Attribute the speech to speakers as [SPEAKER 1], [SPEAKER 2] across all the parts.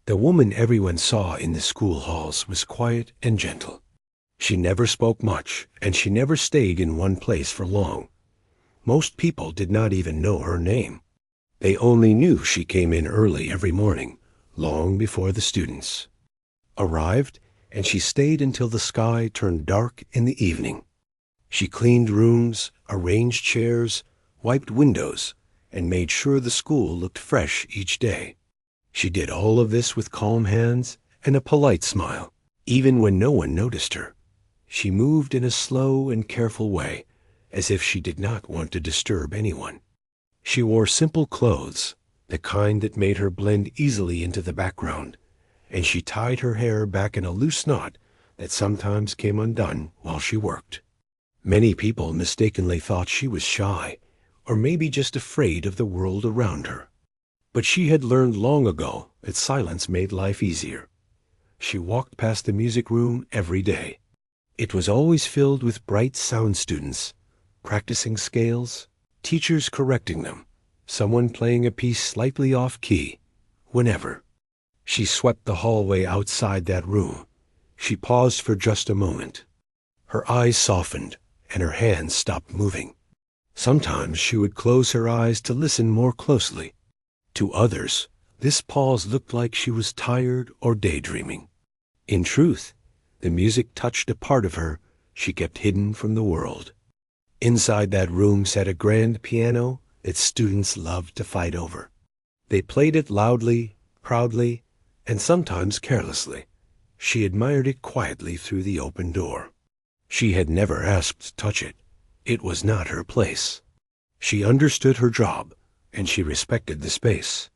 [SPEAKER 1] The woman everyone saw in the school halls was quiet and gentle. She never spoke much, and she never stayed in one place for long. Most people did not even know her name. They only knew she came in early every morning, long before the students arrived, and she stayed until the sky turned dark in the evening. She cleaned rooms, arranged chairs, wiped windows, and made sure the school looked fresh each day. She did all of this with calm hands and a polite smile, even when no one noticed her. She moved in a slow and careful way, as if she did not want to disturb anyone. She wore simple clothes, the kind that made her blend easily into the background, and she tied her hair back in a loose knot that sometimes came undone while she worked. Many people mistakenly thought she was shy, or maybe just afraid of the world around her. But she had learned long ago that silence made life easier. She walked past the music room every day. It was always filled with bright sound students, practicing scales, teachers correcting them, someone playing a piece slightly off-key. Whenever she swept the hallway outside that room, she paused for just a moment. Her eyes softened, and her hands stopped moving. Sometimes she would close her eyes to listen more closely. To others, this pause looked like she was tired or daydreaming. In truth, the music touched a part of her she kept hidden from the world. Inside that room sat a grand piano that students loved to fight over. They played it loudly, proudly, and sometimes carelessly. She admired it quietly through the open door. She had never asked to touch it. It was not her place. She understood her job, and she respected the space.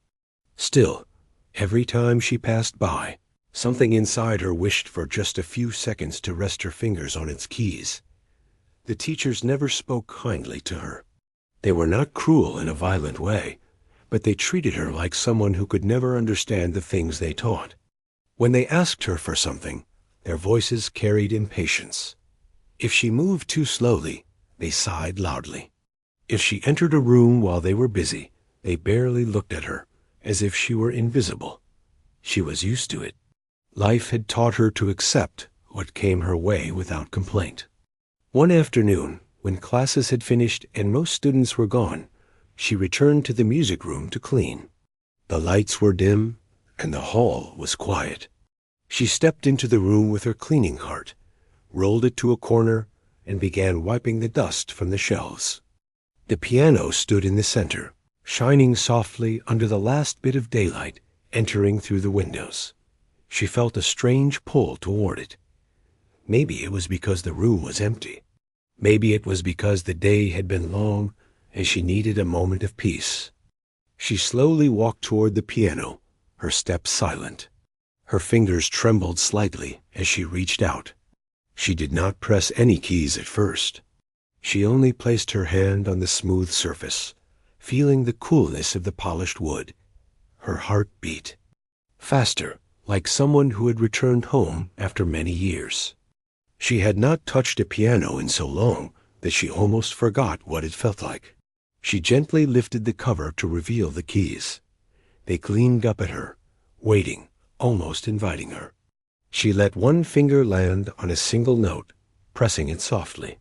[SPEAKER 1] Still, every time she passed by, something inside her wished for just a few seconds to rest her fingers on its keys. The teachers never spoke kindly to her. They were not cruel in a violent way, but they treated her like someone who could never understand the things they taught. When they asked her for something, their voices carried impatience. If she moved too slowly, they sighed loudly. If she entered a room while they were busy, they barely looked at her, as if she were invisible. She was used to it. Life had taught her to accept what came her way without complaint. One afternoon, when classes had finished and most students were gone, she returned to the music room to clean. The lights were dim, and the hall was quiet. She stepped into the room with her cleaning cart, rolled it to a corner, and began wiping the dust from the shelves. The piano stood in the center, shining softly under the last bit of daylight entering through the windows. She felt a strange pull toward it. Maybe it was because the room was empty. Maybe it was because the day had been long and she needed a moment of peace. She slowly walked toward the piano, her steps silent. Her fingers trembled slightly as she reached out. She did not press any keys at first. She only placed her hand on the smooth surface, feeling the coolness of the polished wood. Her heart beat faster, like someone who had returned home after many years. She had not touched a piano in so long that she almost forgot what it felt like. She gently lifted the cover to reveal the keys. They gleamed up at her, waiting, almost inviting her. She let one finger land on a single note, pressing it softly.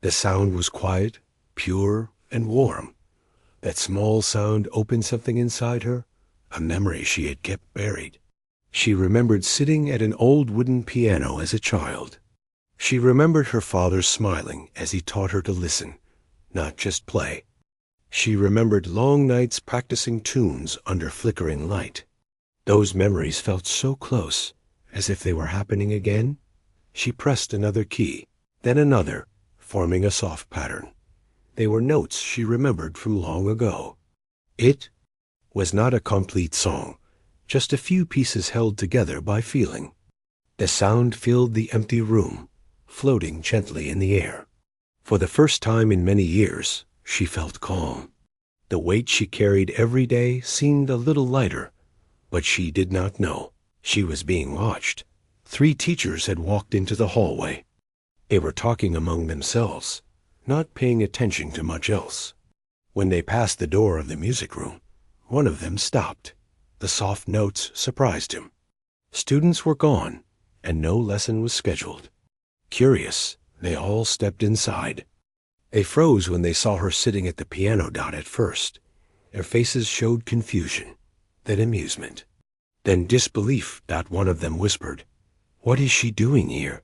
[SPEAKER 1] The sound was quiet, pure, and warm. That small sound opened something inside her, a memory she had kept buried. She remembered sitting at an old wooden piano as a child. She remembered her father smiling as he taught her to listen, not just play. She remembered long nights practicing tunes under flickering light. Those memories felt so close, as if they were happening again. She pressed another key, then another, forming a soft pattern. They were notes she remembered from long ago. It was not a complete song, just a few pieces held together by feeling. The sound filled the empty room, floating gently in the air. For the first time in many years, she felt calm. The weight she carried every day seemed a little lighter, but she did not know. She was being watched. 3 teachers had walked into the hallway. They were talking among themselves, not paying attention to much else. When they passed the door of the music room, one of them stopped. The soft notes surprised him. Students were gone, and no lesson was scheduled. Curious, they all stepped inside. They froze when they saw her sitting at the piano at first. Their faces showed confusion, then amusement, then disbelief. One of them whispered, "What is she doing here?"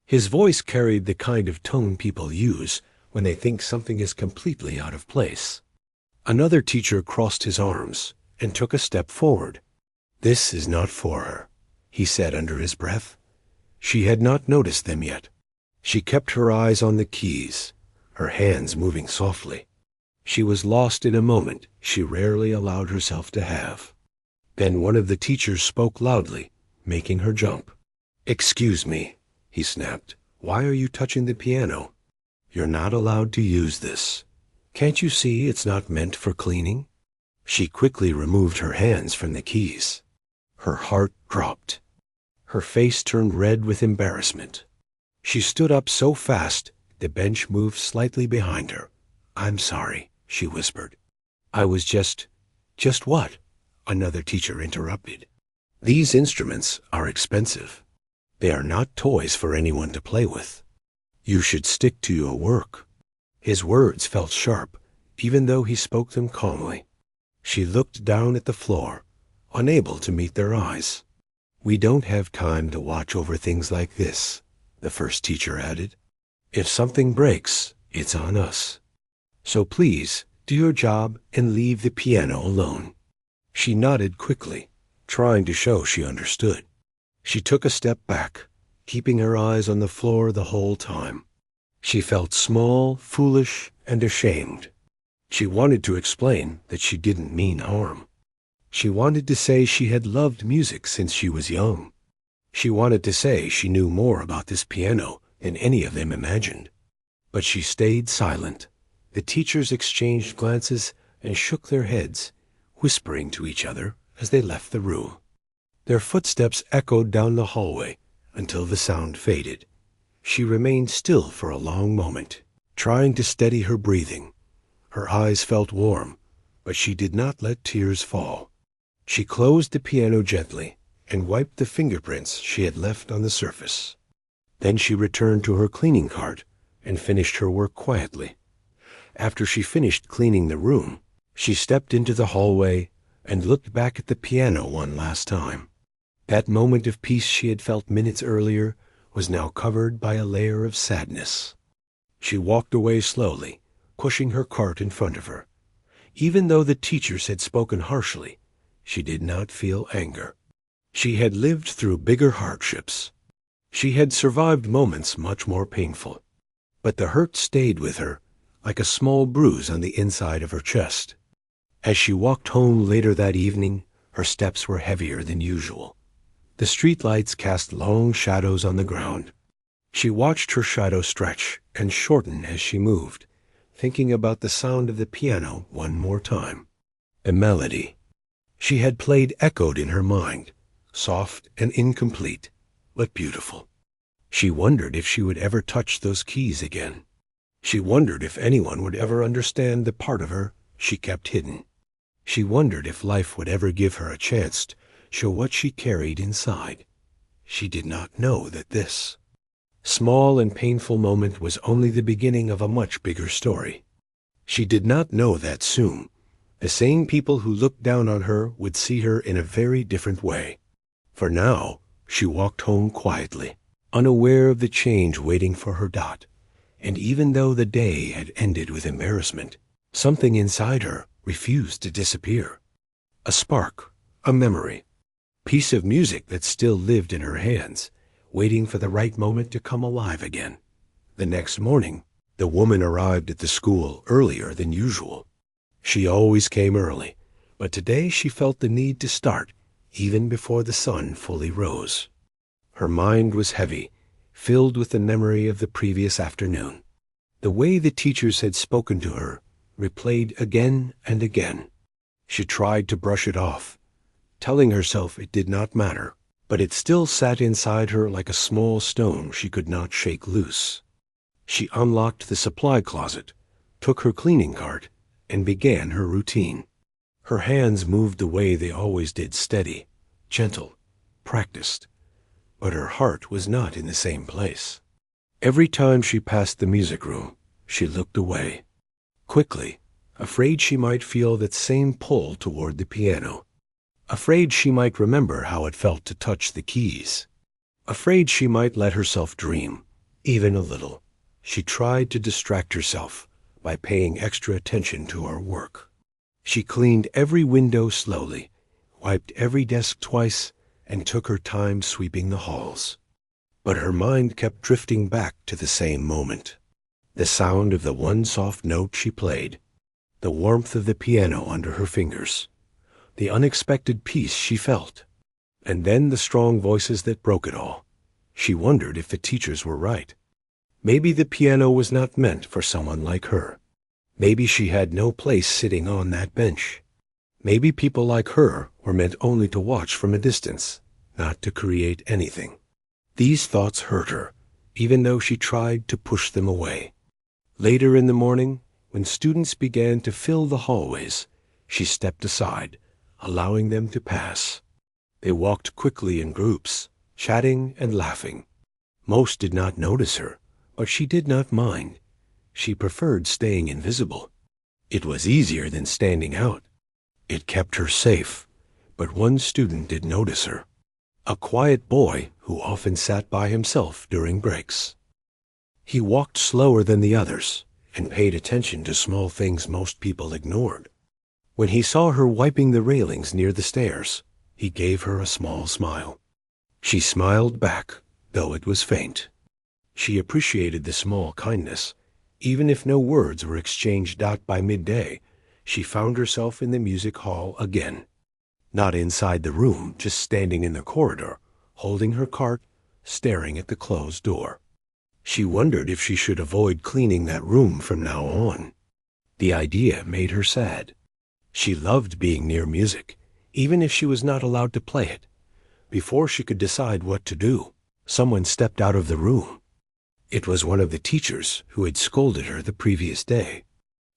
[SPEAKER 1] His voice carried the kind of tone people use when they think something is completely out of place. Another teacher crossed his arms and took a step forward. "This is not for her," he said under his breath. She had not noticed them yet. She kept her eyes on the keys, her hands moving softly. She was lost in a moment she rarely allowed herself to have. Then one of the teachers spoke loudly, making her jump. "Excuse me," he snapped. "Why are you touching the piano? You're not allowed to use this. Can't you see it's not meant for cleaning?" She quickly removed her hands from the keys. Her heart dropped. Her face turned red with embarrassment. She stood up so fast, the bench moved slightly behind her. "I'm sorry," she whispered. "I was just what?" Another teacher interrupted. "These instruments are expensive. They are not toys for anyone to play with. You should stick to your work." His words felt sharp, even though he spoke them calmly. She looked down at the floor, unable to meet their eyes. "We don't have time to watch over things like this," the first teacher added. "If something breaks, it's on us. So please, do your job and leave the piano alone." She nodded quickly, trying to show she understood. She took a step back, keeping her eyes on the floor the whole time. She felt small, foolish, and ashamed. She wanted to explain that she didn't mean harm. She wanted to say she had loved music since she was young. She wanted to say she knew more about this piano than any of them imagined. But she stayed silent. The teachers exchanged glances and shook their heads, whispering to each other as they left the room. Their footsteps echoed down the hallway until the sound faded. She remained still for a long moment, trying to steady her breathing. Her eyes felt warm, but she did not let tears fall. She closed the piano gently and wiped the fingerprints she had left on the surface. Then she returned to her cleaning cart and finished her work quietly. After she finished cleaning the room, she stepped into the hallway and looked back at the piano one last time. That moment of peace she had felt minutes earlier was now covered by a layer of sadness. She walked away slowly, pushing her cart in front of her. Even though the teachers had spoken harshly, she did not feel anger. She had lived through bigger hardships. She had survived moments much more painful. But the hurt stayed with her, like a small bruise on the inside of her chest. As she walked home later that evening, her steps were heavier than usual. The streetlights cast long shadows on the ground. She watched her shadow stretch and shorten as she moved, thinking about the sound of the piano one more time. A melody she had played echoed in her mind, soft and incomplete, but beautiful. She wondered if she would ever touch those keys again. She wondered if anyone would ever understand the part of her she kept hidden. She wondered if life would ever give her a chance to show what she carried inside. She did not know that this small and painful moment was only the beginning of a much bigger story. She did not know that soon the same people who looked down on her would see her in a very different way. For now, she walked home quietly, unaware of the change waiting for her dot. And even though the day had ended with embarrassment, something inside her refused to disappear. A spark, a memory, piece of music that still lived in her hands, waiting for the right moment to come alive again. The next morning, the woman arrived at the school earlier than usual. She always came early, but today she felt the need to start even before the sun fully rose. Her mind was heavy, filled with the memory of the previous afternoon. The way the teachers had spoken to her replayed again and again. She tried to brush it off, telling herself it did not matter, but it still sat inside her like a small stone she could not shake loose. She unlocked the supply closet, took her cleaning cart, and began her routine. Her hands moved the way they always did, steady, gentle, practiced. But her heart was not in the same place. Every time she passed the music room, she looked away, quickly, afraid she might feel that same pull toward the piano, afraid she might remember how it felt to touch the keys, afraid she might let herself dream, even a little. She tried to distract herself by paying extra attention to her work. She cleaned every window slowly, wiped every desk twice, and took her time sweeping the halls. But her mind kept drifting back to the same moment. The sound of the one soft note she played, the warmth of the piano under her fingers, the unexpected peace she felt, and then the strong voices that broke it all. She wondered if the teachers were right. Maybe the piano was not meant for someone like her. Maybe she had no place sitting on that bench. Maybe people like her were meant only to watch from a distance, not to create anything. These thoughts hurt her, even though she tried to push them away. Later in the morning, when students began to fill the hallways, she stepped aside, allowing them to pass. They walked quickly in groups, chatting and laughing. Most did not notice her, but she did not mind. She preferred staying invisible. It was easier than standing out. It kept her safe, but one student did notice her. A quiet boy who often sat by himself during breaks. He walked slower than the others and paid attention to small things most people ignored. When he saw her wiping the railings near the stairs, he gave her a small smile. She smiled back, though it was faint. She appreciated the small kindness. Even if no words were exchanged out by midday, she found herself in the music hall again. Not inside the room, just standing in the corridor, holding her cart, staring at the closed door. She wondered if she should avoid cleaning that room from now on. The idea made her sad. She loved being near music, even if she was not allowed to play it. Before she could decide what to do, someone stepped out of the room. It was one of the teachers who had scolded her the previous day.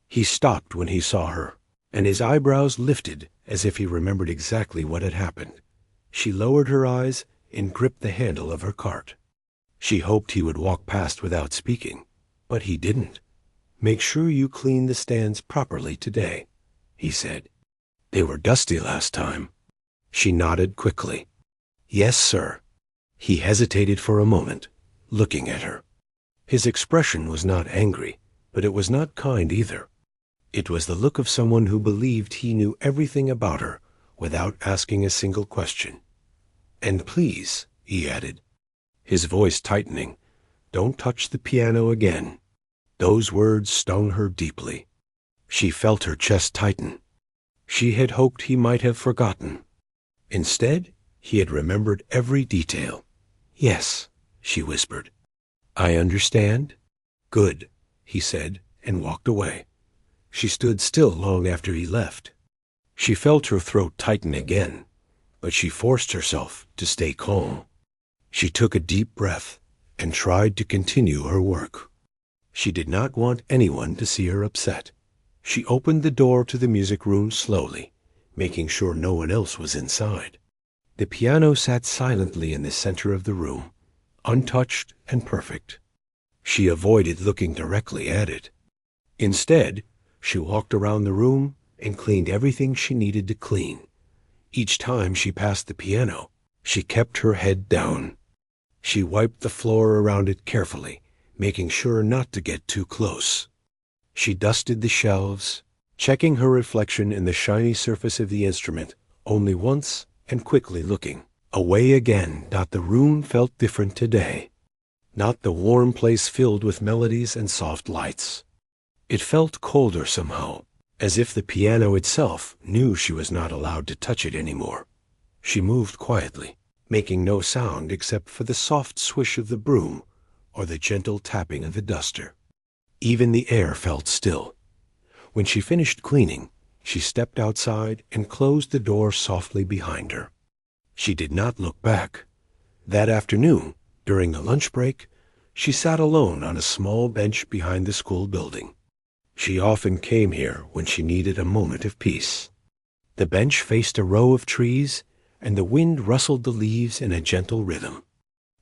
[SPEAKER 1] He stopped when he saw her, and his eyebrows lifted as if he remembered exactly what had happened. She lowered her eyes and gripped the handle of her cart. She hoped he would walk past without speaking, but he didn't. "Make sure you clean the stands properly today," he said. "They were dusty last time." She nodded quickly. "Yes, sir." He hesitated for a moment, looking at her. His expression was not angry, but it was not kind either. It was the look of someone who believed he knew everything about her without asking a single question. "And please," he added, his voice tightening, "don't touch the piano again." Those words stung her deeply. She felt her chest tighten. She had hoped he might have forgotten. Instead, he had remembered every detail. "Yes," she whispered. "I understand." "Good," he said, and walked away. She stood still long after he left. She felt her throat tighten again, but she forced herself to stay calm. She took a deep breath and tried to continue her work. She did not want anyone to see her upset. She opened the door to the music room slowly, making sure no one else was inside. The piano sat silently in the center of the room, untouched and perfect. She avoided looking directly at it. Instead, she walked around the room and cleaned everything she needed to clean. Each time she passed the piano, she kept her head down. She wiped the floor around it carefully, making sure not to get too close. She dusted the shelves, checking her reflection in the shiny surface of the instrument only once and quickly looking away again. The room felt different today. Not the warm place filled with melodies and soft lights. It felt colder somehow, as if the piano itself knew she was not allowed to touch it anymore. She moved quietly, making no sound except for the soft swish of the broom or the gentle tapping of the duster. Even the air felt still. When she finished cleaning, she stepped outside and closed the door softly behind her. She did not look back. That afternoon, during the lunch break, she sat alone on a small bench behind the school building. She often came here when she needed a moment of peace. The bench faced a row of trees, and the wind rustled the leaves in a gentle rhythm.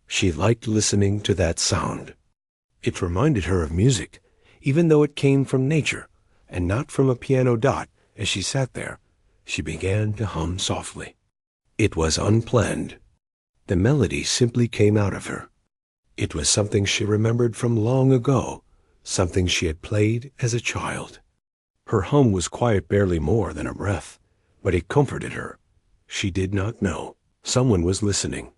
[SPEAKER 1] She liked listening to that sound. It reminded her of music, even though it came from nature and not from a piano dot. As she sat there, she began to hum softly. It was unplanned. The melody simply came out of her. It was something she remembered from long ago, something she had played as a child. Her hum was quiet, barely more than a breath, but it comforted her. She did not know. Someone was listening.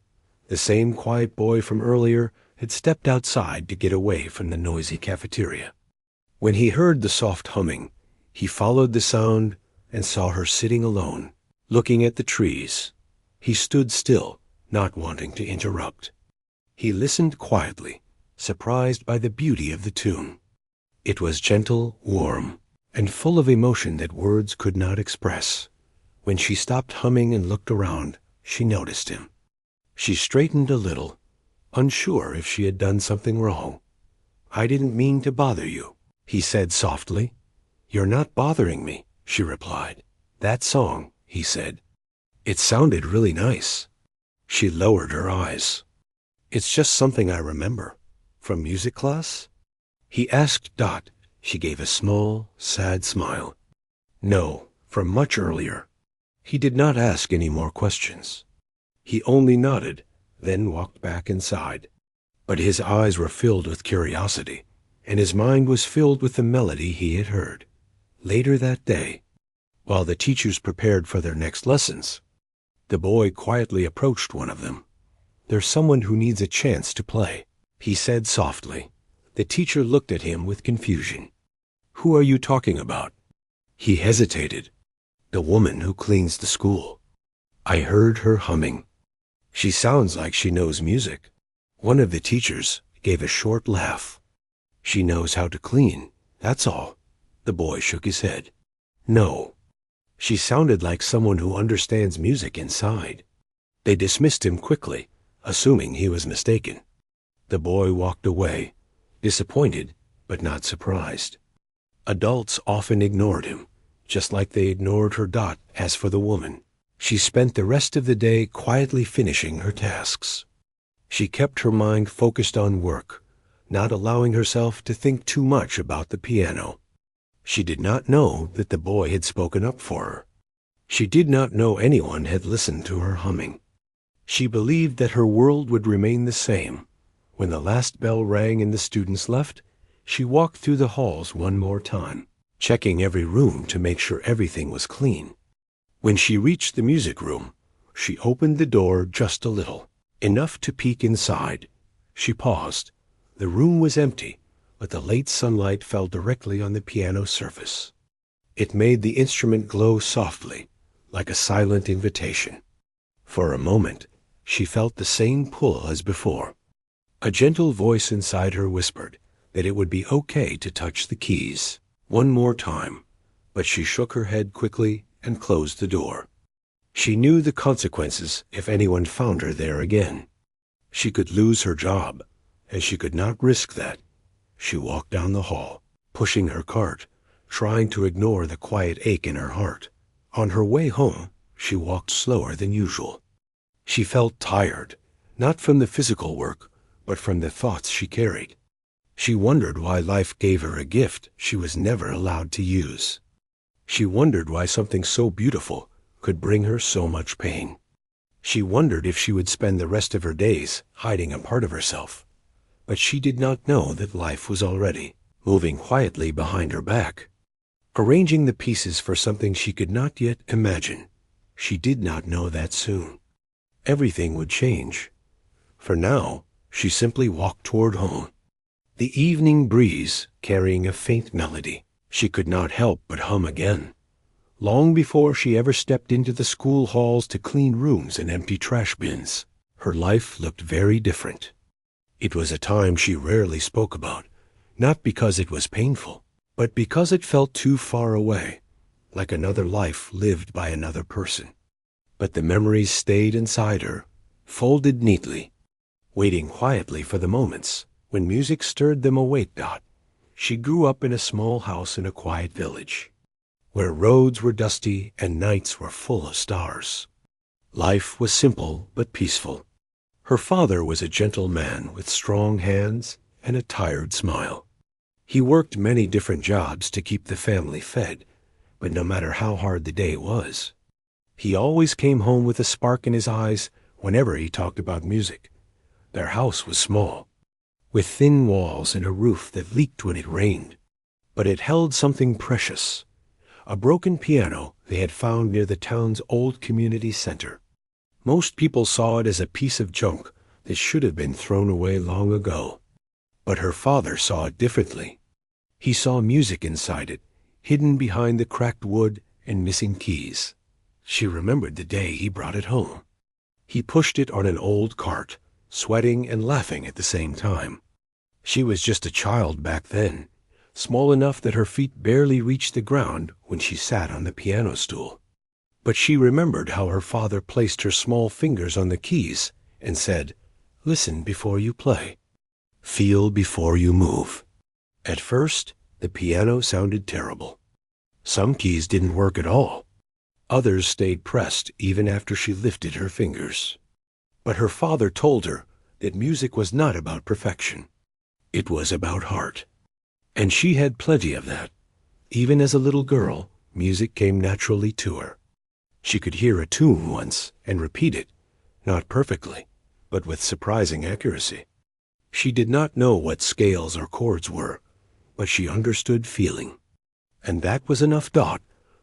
[SPEAKER 1] The same quiet boy from earlier had stepped outside to get away from the noisy cafeteria. When he heard the soft humming, he followed the sound and saw her sitting alone, looking at the trees. He stood still, not wanting to interrupt. He listened quietly, surprised by the beauty of the tune. It was gentle, warm, and full of emotion that words could not express. When she stopped humming and looked around, she noticed him. She straightened a little, unsure if she had done something wrong. "I didn't mean to bother you," he said softly. "You're not bothering me," she replied. "That song," he said. "It sounded really nice." She lowered her eyes. "It's just something I remember. From music class?" He asked Dot. She gave a small, sad smile. "No, from much earlier." He did not ask any more questions. He only nodded, then walked back inside. But his eyes were filled with curiosity, and his mind was filled with the melody he had heard. Later that day, while the teachers prepared for their next lessons, the boy quietly approached one of them. "There's someone who needs a chance to play," he said softly. The teacher looked at him with confusion. "Who are you talking about?" He hesitated. "The woman who cleans the school. I heard her humming. She sounds like she knows music." One of the teachers gave a short laugh. "She knows how to clean, that's all." The boy shook his head. "No. She sounded like someone who understands music inside." They dismissed him quickly, assuming he was mistaken. The boy walked away, disappointed but not surprised. Adults often ignored him, just like they ignored her Dot. As for the woman, she spent the rest of the day quietly finishing her tasks. She kept her mind focused on work, not allowing herself to think too much about the piano. She did not know that the boy had spoken up for her. She did not know anyone had listened to her humming. She believed that her world would remain the same. When the last bell rang and the students left, she walked through the halls one more time, checking every room to make sure everything was clean. When she reached the music room, she opened the door just a little, enough to peek inside. She paused. The room was empty, but the late sunlight fell directly on the piano surface. It made the instrument glow softly, like a silent invitation. For a moment, she felt the same pull as before. A gentle voice inside her whispered that it would be okay to touch the keys one more time, but she shook her head quickly and closed the door. She knew the consequences if anyone found her there again. She could lose her job, and she could not risk that. She walked down the hall, pushing her cart, trying to ignore the quiet ache in her heart. On her way home, she walked slower than usual. She felt tired, not from the physical work, but from the thoughts she carried. She wondered why life gave her a gift she was never allowed to use. She wondered why something so beautiful could bring her so much pain. She wondered if she would spend the rest of her days hiding a part of herself. But she did not know that life was already moving quietly behind her back, arranging the pieces for something she could not yet imagine. She did not know that soon everything would change. For now, she simply walked toward home, the evening breeze carrying a faint melody. She could not help but hum again. Long before she ever stepped into the school halls to clean rooms and empty trash bins, her life looked very different. It was a time she rarely spoke about, not because it was painful, but because it felt too far away, like another life lived by another person. But the memories stayed inside her, folded neatly, waiting quietly for the moments when music stirred them awake. She grew up in a small house in a quiet village. where roads were dusty and nights were full of stars. Life was simple but peaceful. Her father was a gentle man with strong hands and a tired smile. He worked many different jobs to keep the family fed, but no matter how hard the day was, he always came home with a spark in his eyes whenever he talked about music. Their house was small, with thin walls and a roof that leaked when it rained, but it held something precious, a broken piano they had found near the town's old community center. Most people saw it as a piece of junk that should have been thrown away long ago, but her father saw it differently. He saw music inside it, hidden behind the cracked wood and missing keys. She remembered the day he brought it home. He pushed it on an old cart, sweating and laughing at the same time. She was just a child back then, small enough that her feet barely reached the ground when she sat on the piano stool. But she remembered how her father placed her small fingers on the keys and said, "Listen before you play. Feel before you move." At first, the piano sounded terrible. Some keys didn't work at all. Others stayed pressed even after she lifted her fingers. But her father told her that music was not about perfection. It was about heart. And she had plenty of that. Even as a little girl, music came naturally to her. She could hear a tune once and repeat it, not perfectly, but with surprising accuracy. She did not know what scales or chords were, but she understood feeling. And that was enough.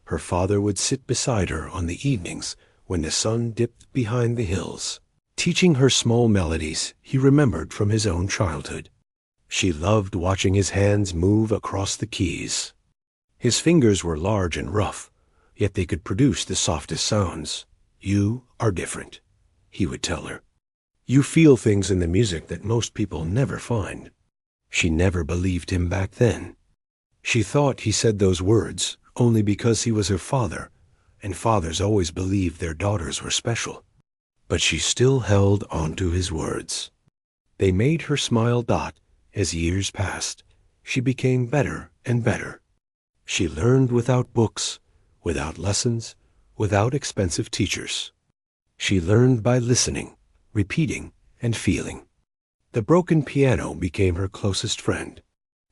[SPEAKER 1] Her father would sit beside her on the evenings when the sun dipped behind the hills, teaching her small melodies he remembered from his own childhood. She loved watching his hands move across the keys. His fingers were large and rough, yet they could produce the softest sounds. "You are different," he would tell her. "You feel things in the music that most people never find." She never believed him back then. She thought he said those words only because he was her father, and fathers always believed their daughters were special. But she still held on to his words. They made her smile. As years passed, she became better and better. She learned without books, without lessons, without expensive teachers. She learned by listening, repeating, and feeling. The broken piano became her closest friend.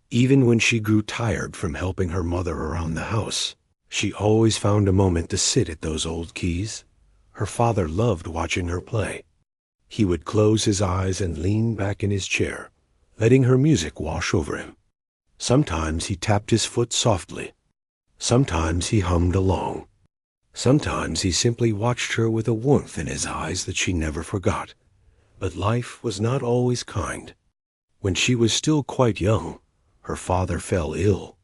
[SPEAKER 1] Even when she grew tired from helping her mother around the house, she always found a moment to sit at those old keys. Her father loved watching her play. He would close his eyes and lean back in his chair, letting her music wash over him. Sometimes he tapped his foot softly. Sometimes he hummed along. Sometimes he simply watched her with a warmth in his eyes that she never forgot. But life was not always kind. When she was still quite young, her father fell ill.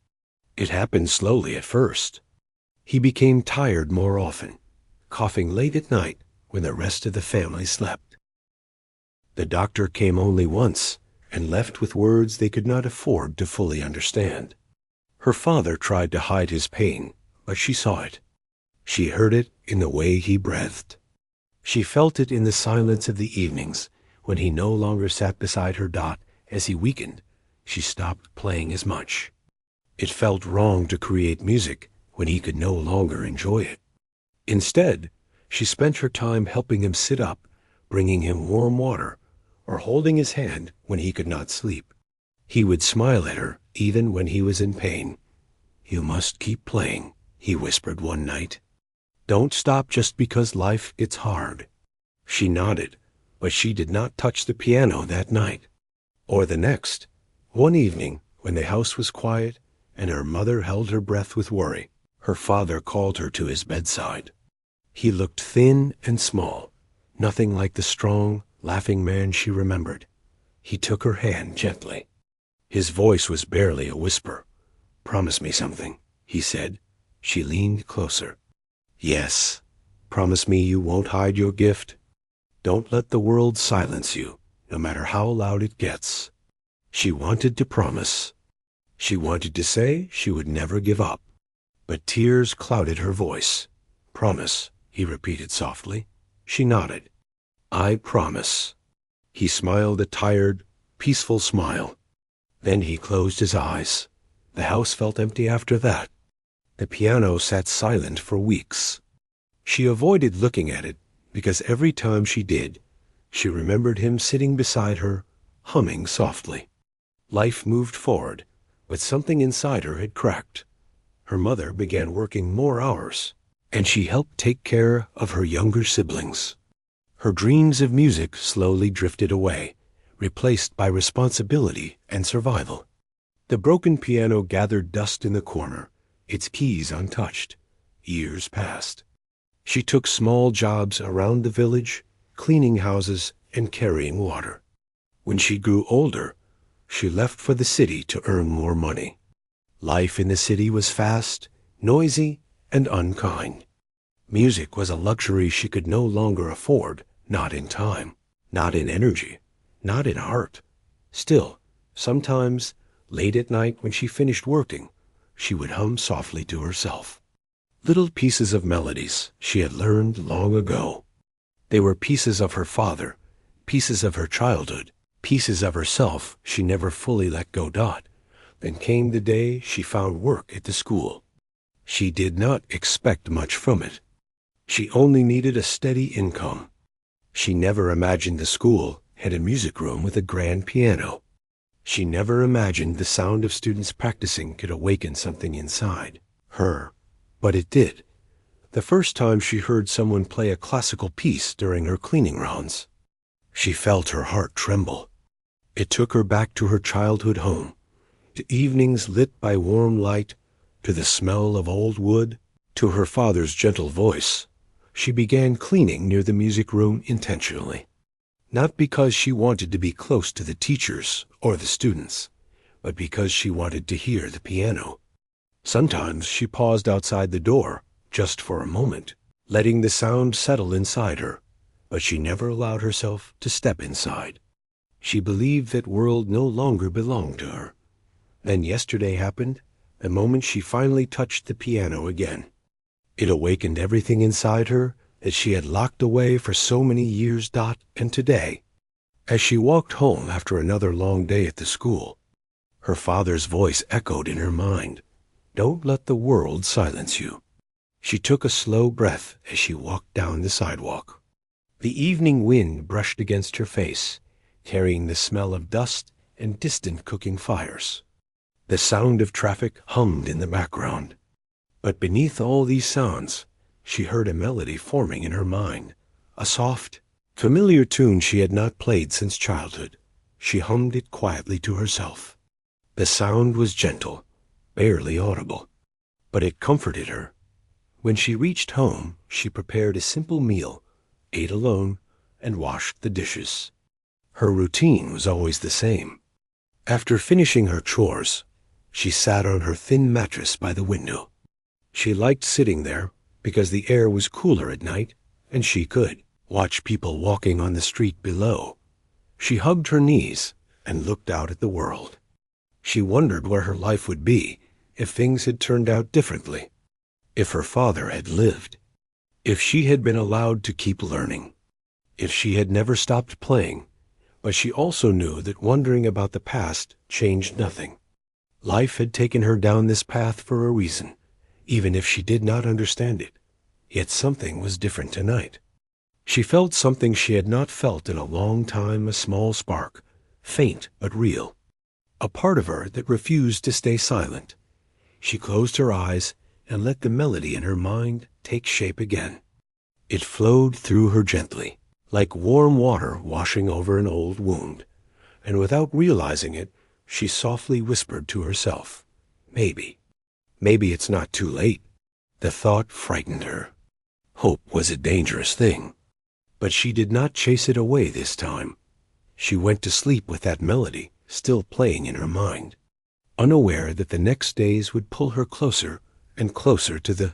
[SPEAKER 1] It happened slowly at first. He became tired more often, coughing late at night when the rest of the family slept. The doctor came only once and left with words they could not afford to fully understand. Her father tried to hide his pain, but she saw it. She heard it in the way he breathed. She felt it in the silence of the evenings when he no longer sat beside her. As he weakened, she stopped playing as much. It felt wrong to create music when he could no longer enjoy it. Instead, she spent her time helping him sit up, bringing him warm water, or holding his hand when he could not sleep. He would smile at her even when he was in pain. "You must keep playing," he whispered one night. "Don't stop just because life gets hard." She nodded, but she did not touch the piano that night, or the next. One evening, when the house was quiet and her mother held her breath with worry, her father called her to his bedside. He looked thin and small, nothing like the strong, laughing man she remembered. He took her hand gently. His voice was barely a whisper. "Promise me something," he said. She leaned closer. "Yes. Promise me you won't hide your gift. Don't let the world silence you, no matter how loud it gets." She wanted to promise. She wanted to say she would never give up. But tears clouded her voice. "Promise," he repeated softly. She nodded. "I promise." He smiled a tired, peaceful smile. Then he closed his eyes. The house felt empty after that. The piano sat silent for weeks. She avoided looking at it because every time she did, she remembered him sitting beside her, humming softly. Life moved forward, but something inside her had cracked. Her mother began working more hours, and she helped take care of her younger siblings. Her dreams of music slowly drifted away, replaced by responsibility and survival. The broken piano gathered dust in the corner, its keys untouched. Years passed. She took small jobs around the village, cleaning houses and carrying water. When she grew older, she left for the city to earn more money. Life in the city was fast, noisy, and unkind. Music was a luxury she could no longer afford, not in time, not in energy, not in heart. Still, sometimes, late at night when she finished working, she would hum softly to herself. Little pieces of melodies she had learned long ago. They were pieces of her father, pieces of her childhood, pieces of herself she never fully let go. Then came the day she found work at the school. She did not expect much from it. She only needed a steady income. She never imagined the school had a music room with a grand piano. She never imagined the sound of students practicing could awaken something inside her, but it did. The first time she heard someone play a classical piece during her cleaning rounds, she felt her heart tremble. It took her back to her childhood home, to evenings lit by warm light, to the smell of old wood, to her father's gentle voice. She began cleaning near the music room intentionally, not because she wanted to be close to the teachers or the students, but because she wanted to hear the piano. Sometimes she paused outside the door, just for a moment, letting the sound settle inside her, but she never allowed herself to step inside. She believed that world no longer belonged to her. Then yesterday happened, the moment she finally touched the piano again. It awakened everything inside her that she had locked away for so many years. And today, as she walked home after another long day at the school, her father's voice echoed in her mind. Don't let the world silence you. She took a slow breath as she walked down the sidewalk. The evening wind brushed against her face, carrying the smell of dust and distant cooking fires. The sound of traffic hummed in the background. But beneath all these sounds, she heard a melody forming in her mind, a soft, familiar tune she had not played since childhood. She hummed it quietly to herself. The sound was gentle, barely audible, but it comforted her. When she reached home, she prepared a simple meal, ate alone, and washed the dishes. Her routine was always the same. After finishing her chores, she sat on her thin mattress by the window. She liked sitting there because the air was cooler at night, and she could watch people walking on the street below. She hugged her knees and looked out at the world. She wondered where her life would be if things had turned out differently, if her father had lived, if she had been allowed to keep learning, if she had never stopped playing. But she also knew that wondering about the past changed nothing. Life had taken her down this path for a reason, even if she did not understand it. Yet something was different tonight. She felt something she had not felt in a long time, a small spark, faint but real. A part of her that refused to stay silent. She closed her eyes and let the melody in her mind take shape again. It flowed through her gently, like warm water washing over an old wound, and without realizing it, she softly whispered to herself, maybe it's not too late. The thought frightened her. Hope was a dangerous thing, but she did not chase it away this time. She went to sleep with that melody still playing in her mind, unaware that the next days would pull her closer and closer to the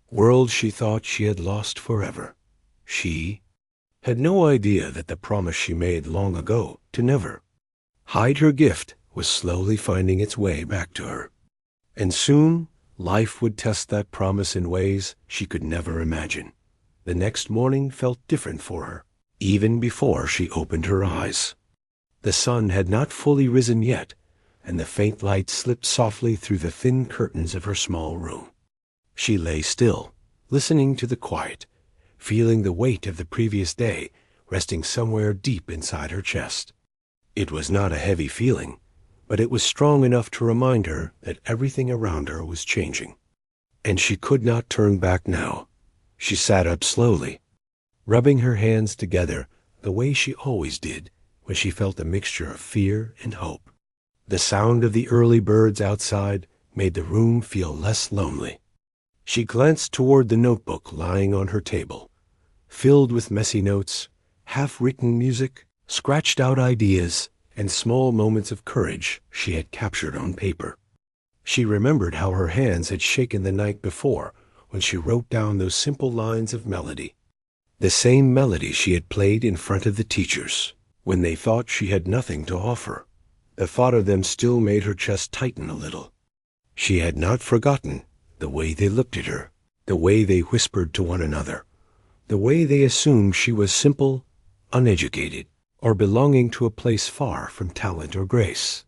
[SPEAKER 1] world she thought she had lost forever. She had no idea that the promise she made long ago to never hide her gift was slowly finding its way back to her. And soon, life would test that promise in ways she could never imagine. The next morning felt different for her, even before she opened her eyes. The sun had not fully risen yet, and the faint light slipped softly through the thin curtains of her small room. She lay still, listening to the quiet, feeling the weight of the previous day resting somewhere deep inside her chest. It was not a heavy feeling, but it was strong enough to remind her that everything around her was changing. And she could not turn back now. She sat up slowly, rubbing her hands together the way she always did when she felt a mixture of fear and hope. The sound of the early birds outside made the room feel less lonely. She glanced toward the notebook lying on her table, filled with messy notes, half-written music, scratched-out ideas, and small moments of courage she had captured on paper. She remembered how her hands had shaken the night before when she wrote down those simple lines of melody. The same melody she had played in front of the teachers, when they thought she had nothing to offer. The thought of them still made her chest tighten a little. She had not forgotten the way they looked at her, the way they whispered to one another, the way they assumed she was simple, uneducated, or belonging to a place far from talent or grace.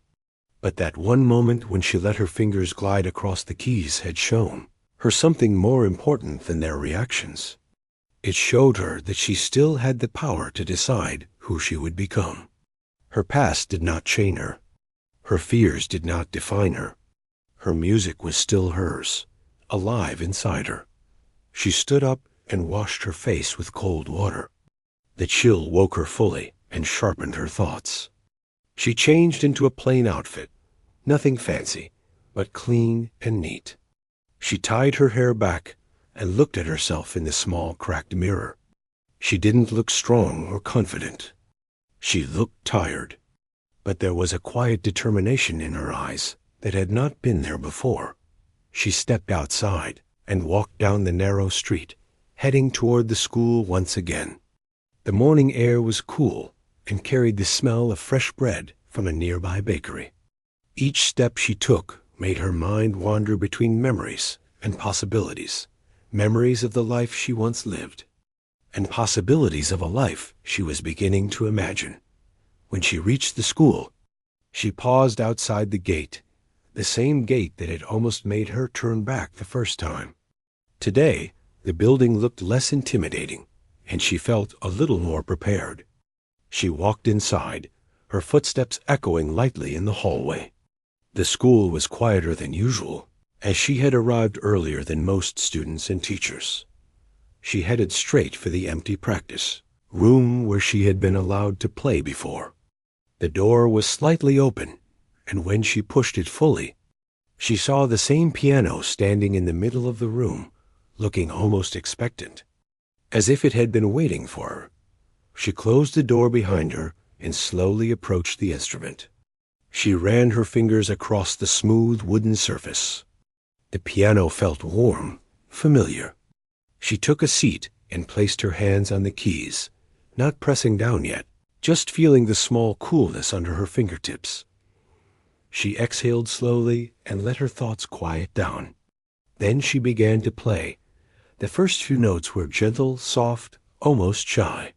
[SPEAKER 1] But that one moment when she let her fingers glide across the keys had shown her something more important than their reactions. It showed her that she still had the power to decide who she would become. Her past did not chain her. Her fears did not define her. Her music was still hers, alive inside her. She stood up and washed her face with cold water. The chill woke her fully and sharpened her thoughts. She changed into a plain outfit, nothing fancy, but clean and neat. She tied her hair back and looked at herself in the small cracked mirror. She didn't look strong or confident. She looked tired, but there was a quiet determination in her eyes that had not been there before. She stepped outside and walked down the narrow street, heading toward the school once again. The morning air was cool and carried the smell of fresh bread from a nearby bakery. Each step she took made her mind wander between memories and possibilities, memories of the life she once lived, and possibilities of a life she was beginning to imagine. When she reached the school, she paused outside the gate, the same gate that had almost made her turn back the first time. Today, the building looked less intimidating, and she felt a little more prepared. She walked inside, her footsteps echoing lightly in the hallway. The school was quieter than usual, as she had arrived earlier than most students and teachers. She headed straight for the empty practice room where she had been allowed to play before. The door was slightly open, and when she pushed it fully, she saw the same piano standing in the middle of the room, looking almost expectant, as if it had been waiting for her. She closed the door behind her and slowly approached the instrument. She ran her fingers across the smooth wooden surface. The piano felt warm, familiar. She took a seat and placed her hands on the keys, not pressing down yet, just feeling the small coolness under her fingertips. She exhaled slowly and let her thoughts quiet down. Then she began to play. The first few notes were gentle, soft, almost shy.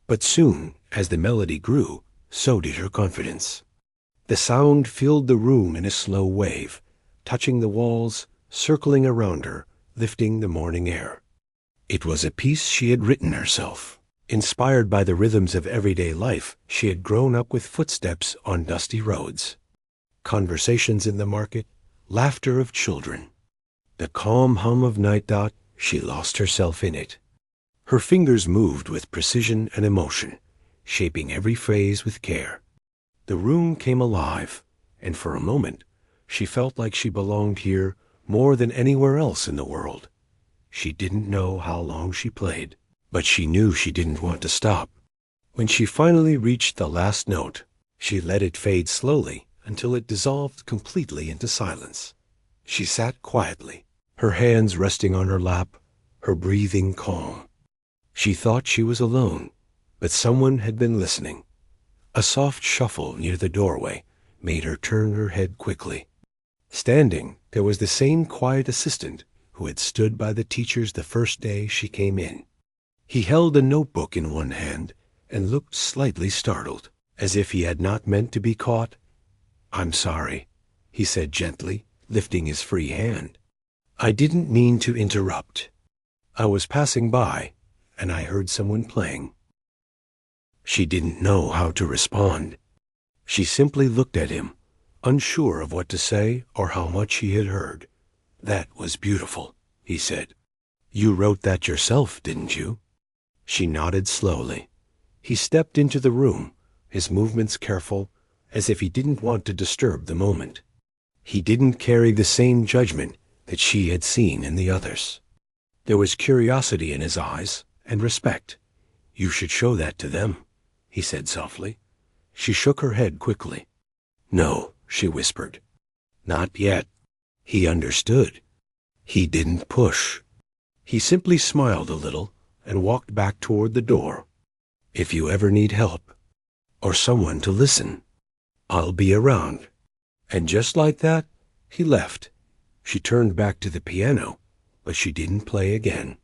[SPEAKER 1] But soon, as the melody grew, so did her confidence. The sound filled the room in a slow wave, touching the walls, circling around her, lifting the morning air. It was a piece she had written herself. Inspired by the rhythms of everyday life, she had grown up with footsteps on dusty roads, conversations in the market, laughter of children. The calm hum of night. She lost herself in it. Her fingers moved with precision and emotion, shaping every phrase with care. The room came alive, and for a moment she felt like she belonged here more than anywhere else in the world. She didn't know how long she played, but she knew she didn't want to stop. When she finally reached the last note, she let it fade slowly until it dissolved completely into silence. She sat quietly, her hands resting on her lap, her breathing calm. She thought she was alone, but someone had been listening. A soft shuffle near the doorway made her turn her head quickly. Standing, there was the same quiet assistant who had stood by the teachers the first day she came in. He held a notebook in one hand and looked slightly startled, as if he had not meant to be caught. "I'm sorry," he said gently, lifting his free hand. I didn't mean to interrupt. I was passing by, and I heard someone playing. She didn't know how to respond. She simply looked at him, unsure of what to say or how much he had heard. "That was beautiful," he said. "You wrote that yourself, didn't you?" She nodded slowly. He stepped into the room, his movements careful, as if he didn't want to disturb the moment. He didn't carry the same judgment that she had seen in the others. There was curiosity in his eyes and respect. "You should show that to them," he said softly. She shook her head quickly. "No," she whispered. "Not yet." He understood. He didn't push. He simply smiled a little and walked back toward the door. "If you ever need help, or someone to listen, I'll be around." And just like that, he left. She turned back to the piano, but she didn't play again.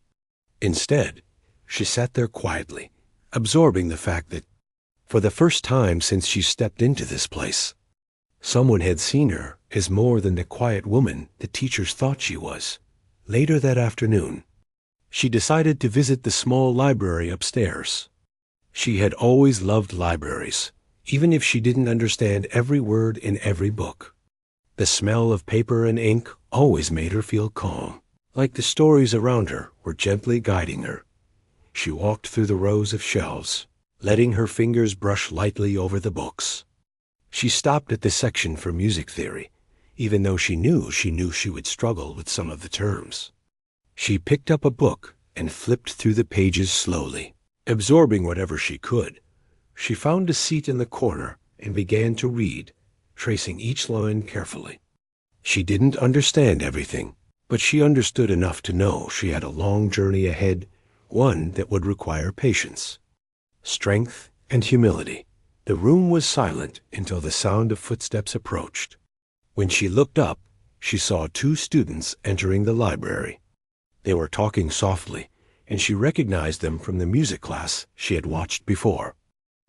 [SPEAKER 1] Instead, she sat there quietly, absorbing the fact that, for the first time since she stepped into this place, someone had seen her as more than the quiet woman the teachers thought she was. Later that afternoon, she decided to visit the small library upstairs. She had always loved libraries, even if she didn't understand every word in every book. The smell of paper and ink always made her feel calm, like the stories around her were gently guiding her. She walked through the rows of shelves, letting her fingers brush lightly over the books. She stopped at the section for music theory, even though she knew she would struggle with some of the terms. She picked up a book and flipped through the pages slowly, absorbing whatever she could. She found a seat in the corner and began to read, tracing each line carefully. She didn't understand everything, but she understood enough to know she had a long journey ahead, one that would require patience, strength, and humility. The room was silent until the sound of footsteps approached. When she looked up, she saw two students entering the library. They were talking softly, and she recognized them from the music class she had watched before.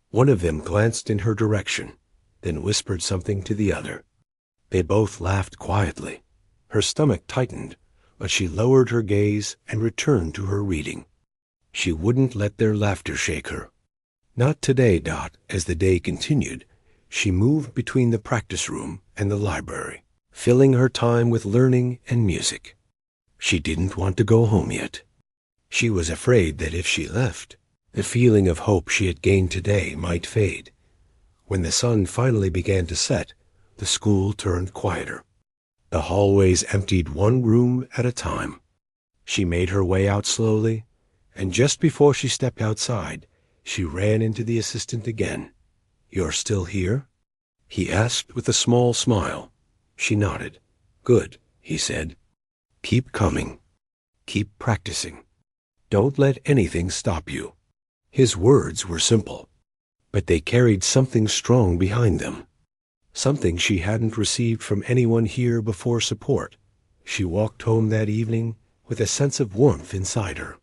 [SPEAKER 1] One of them glanced in her direction, then whispered something to the other. They both laughed quietly. Her stomach tightened, but she lowered her gaze and returned to her reading. She wouldn't let their laughter shake her. Not today, Dot. As the day continued, she moved between the practice room and the library, filling her time with learning and music. She didn't want to go home yet. She was afraid that if she left, the feeling of hope she had gained today might fade. When the sun finally began to set, the school turned quieter. The hallways emptied one room at a time. She made her way out slowly, and just before she stepped outside, she ran into the assistant again. "You're still here?" he asked with a small smile. She nodded. "Good," he said. "Keep coming. Keep practicing. Don't let anything stop you." His words were simple, but they carried something strong behind them, something she hadn't received from anyone here before. Support. She walked home that evening with a sense of warmth inside her.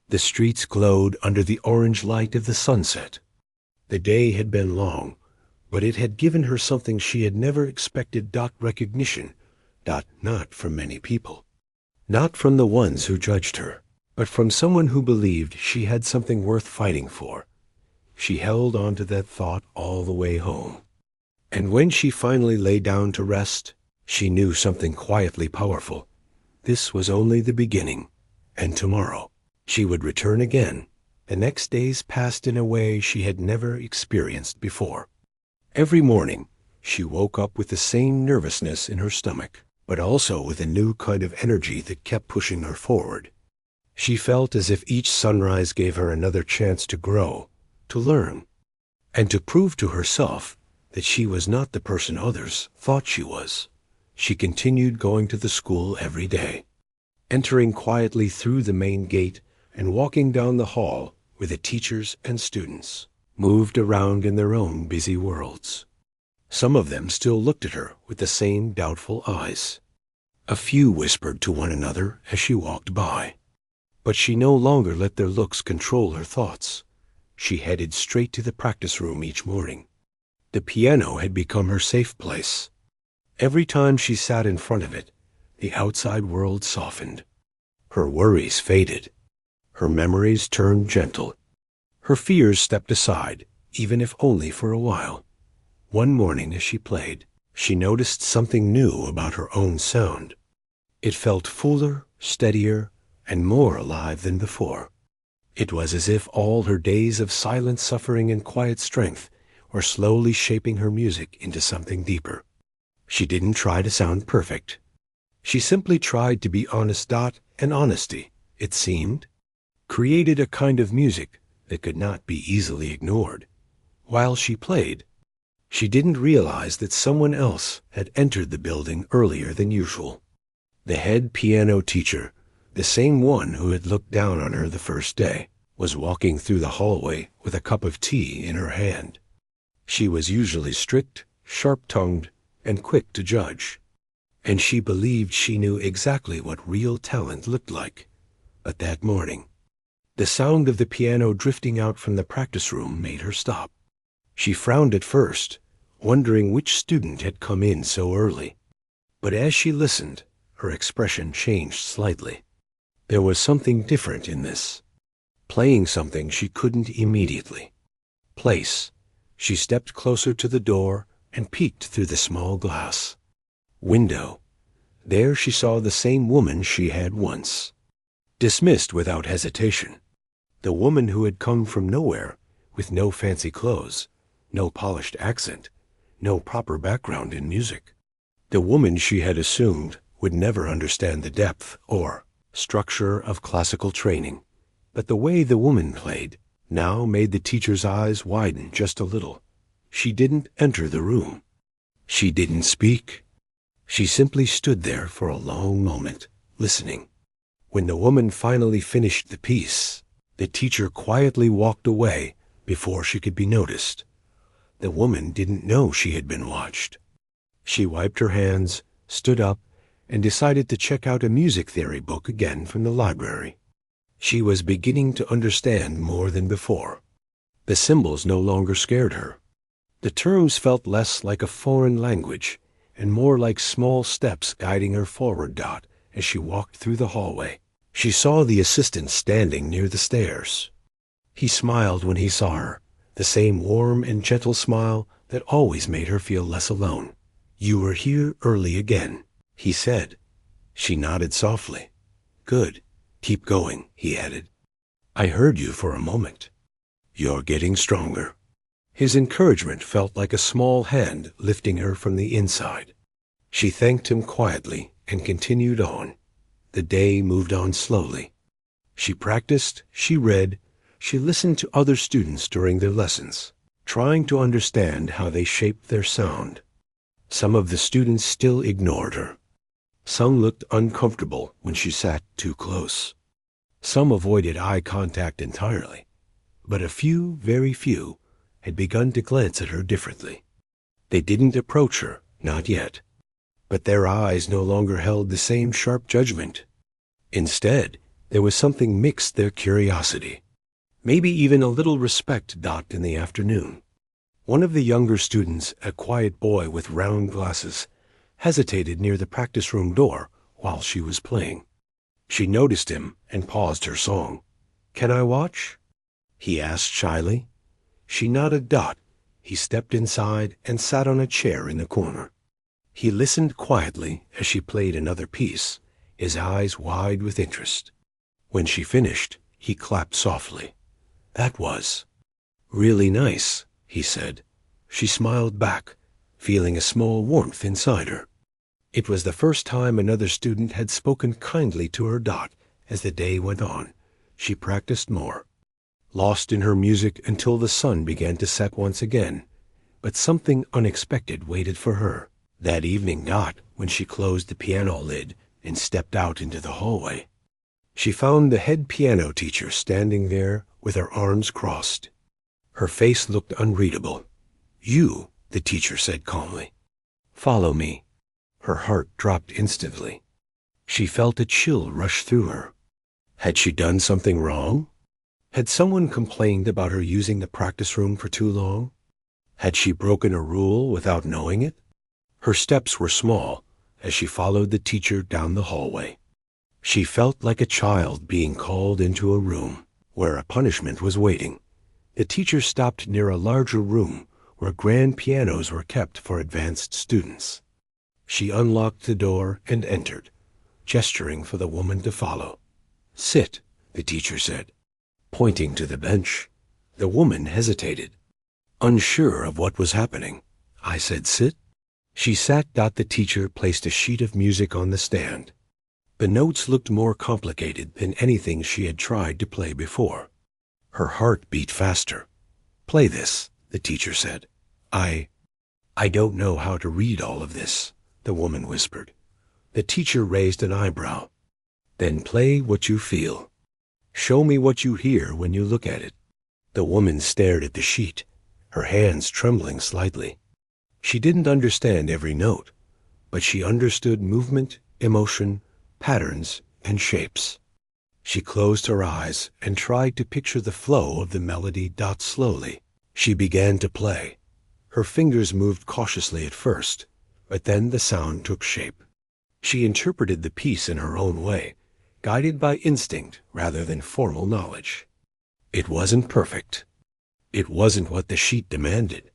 [SPEAKER 1] The streets glowed under the orange light of the sunset. The day had been long, but it had given her something she had never expected. Recognition. Not from many people. Not from the ones who judged her, but from someone who believed she had something worth fighting for. She held on to that thought all the way home. And when she finally lay down to rest, she knew something quietly powerful. This was only the beginning, and tomorrow she would return again. The next days passed in a way she had never experienced before. Every morning, she woke up with the same nervousness in her stomach, but also with a new kind of energy that kept pushing her forward. She felt as if each sunrise gave her another chance to grow, to learn, and to prove to herself that she was not the person others thought she was. She continued going to the school every day, entering quietly through the main gate and walking down the hall where the teachers and students moved around in their own busy worlds. Some of them still looked at her with the same doubtful eyes. A few whispered to one another as she walked by. But she no longer let their looks control her thoughts. She headed straight to the practice room each morning. The piano had become her safe place. Every time she sat in front of it, the outside world softened. Her worries faded. Her memories turned gentle. Her fears stepped aside, even if only for a while. One morning as she played, she noticed something new about her own sound. It felt fuller, steadier, and more alive than before. It was as if all her days of silent suffering and quiet strength were slowly shaping her music into something deeper. She didn't try to sound perfect. She simply tried to be honest. And honesty, it seemed, created a kind of music that could not be easily ignored. While she played, she didn't realize that someone else had entered the building earlier than usual. The head piano teacher, the same one who had looked down on her the first day, was walking through the hallway with a cup of tea in her hand. She was usually strict, sharp-tongued, and quick to judge, and she believed she knew exactly what real talent looked like. But that morning, the sound of the piano drifting out from the practice room made her stop. She frowned at first, wondering which student had come in so early. But as she listened, her expression changed slightly. There was something different in this. Playing something she couldn't immediately place. She stepped closer to the door and peeked through the small glass window. There she saw the same woman she had once. Dismissed without hesitation. The woman who had come from nowhere, with no fancy clothes, no polished accent, no proper background in music. The woman she had assumed would never understand the depth or structure of classical training. But the way the woman played now made the teacher's eyes widen just a little. She didn't enter the room. She didn't speak. She simply stood there for a long moment, listening. When the woman finally finished the piece, the teacher quietly walked away before she could be noticed. The woman didn't know she had been watched. She wiped her hands, stood up, and decided to check out a music theory book again from the library. She was beginning to understand more than before. The symbols no longer scared her. The terms felt less like a foreign language and more like small steps guiding her forward. As she walked through the hallway, she saw the assistant standing near the stairs. He smiled when he saw her, the same warm and gentle smile that always made her feel less alone. "You were here early again," he said. She nodded softly. "Good. Keep going," he added. "I heard you for a moment. You're getting stronger." His encouragement felt like a small hand lifting her from the inside. She thanked him quietly and continued on. The day moved on slowly. She practiced, she read, she listened to other students during their lessons, trying to understand how they shaped their sound. Some of the students still ignored her. Some looked uncomfortable when she sat too close. Some avoided eye contact entirely, but a few, very few, had begun to glance at her differently. They didn't approach her, not yet, but their eyes no longer held the same sharp judgment. Instead, there was something mixed their curiosity, maybe even a little respect. In the afternoon, one of the younger students, a quiet boy with round glasses, hesitated near the practice room door while she was playing. She noticed him and paused her song. "Can I watch?" he asked shyly. She nodded. He stepped inside and sat on a chair in the corner. He listened quietly as she played another piece, his eyes wide with interest. When she finished, he clapped softly. "That was really nice," he said. She smiled back, feeling a small warmth inside her. It was the first time another student had spoken kindly to her. As the day went on, she practiced more, lost in her music until the sun began to set once again. But something unexpected waited for her. That evening, when she closed the piano lid and stepped out into the hallway, she found the head piano teacher standing there with her arms crossed. Her face looked unreadable. "You," the teacher said calmly. "Follow me." Her heart dropped instantly. She felt a chill rush through her. Had she done something wrong? Had someone complained about her using the practice room for too long? Had she broken a rule without knowing it? Her steps were small, as she followed the teacher down the hallway. She felt like a child being called into a room where a punishment was waiting. The teacher stopped near a larger room where grand pianos were kept for advanced students. She unlocked the door and entered, gesturing for the woman to follow. "Sit," the teacher said, pointing to the bench. The woman hesitated, unsure of what was happening. "I said sit." She sat. The teacher placed a sheet of music on the stand. The notes looked more complicated than anything she had tried to play before. Her heart beat faster. "Play this," the teacher said. I don't know how to read all of this," the woman whispered. The teacher raised an eyebrow. "Then play what you feel. Show me what you hear when you look at it." The woman stared at the sheet, her hands trembling slightly. She didn't understand every note, but she understood movement, emotion, patterns, and shapes. She closed her eyes and tried to picture the flow of the melody. Slowly, she began to play. Her fingers moved cautiously at first, but then the sound took shape. She interpreted the piece in her own way, guided by instinct rather than formal knowledge. It wasn't perfect. It wasn't what the sheet demanded,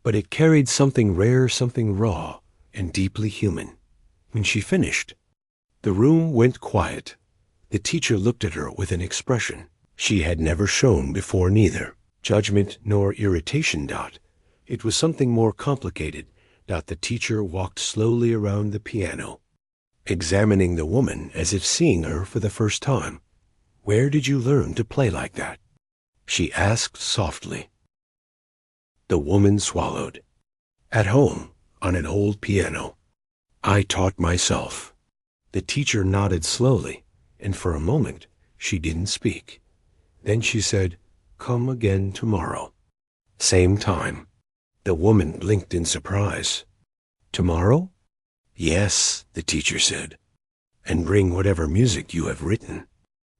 [SPEAKER 1] but it carried something rare, something raw, and deeply human. When she finished, the room went quiet. The teacher looked at her with an expression she had never shown before, neither judgment nor irritation. It was something more complicated. The teacher walked slowly around the piano, examining the woman as if seeing her for the first time. "Where did you learn to play like that?" she asked softly. The woman swallowed. "At home, on an old piano. I taught myself." The teacher nodded slowly, and for a moment she didn't speak. Then she said, "Come again tomorrow. Same time." The woman blinked in surprise. "Tomorrow?" "Yes," the teacher said. "And bring whatever music you have written."